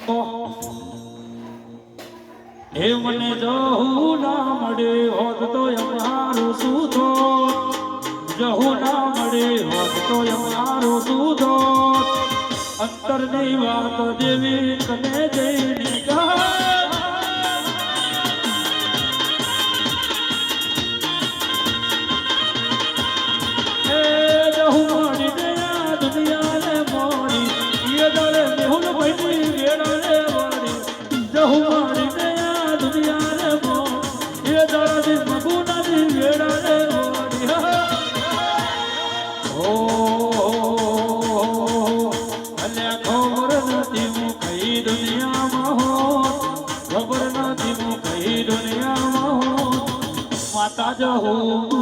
હે મને જહુ ના મળે હોત તો અમારું શું થોત જહુ ના મળે હોત તો અમારું શું થોત અંતરની વાત દેવી તને જઈને જહુ મારી દયા દુનિયાને મોડી એ દળે મેહુલ ભાઈની વેળાને વાળી જહુ મારી દયા દુનિયાને મોડી એ દળે મગુનાની વેળાને વાળી ઓ અલ્યા ખબર નથી હું કઈ દુનિયામાં હો ખબર નથી હું કઈ દુનિયામાં હો માતા જહુ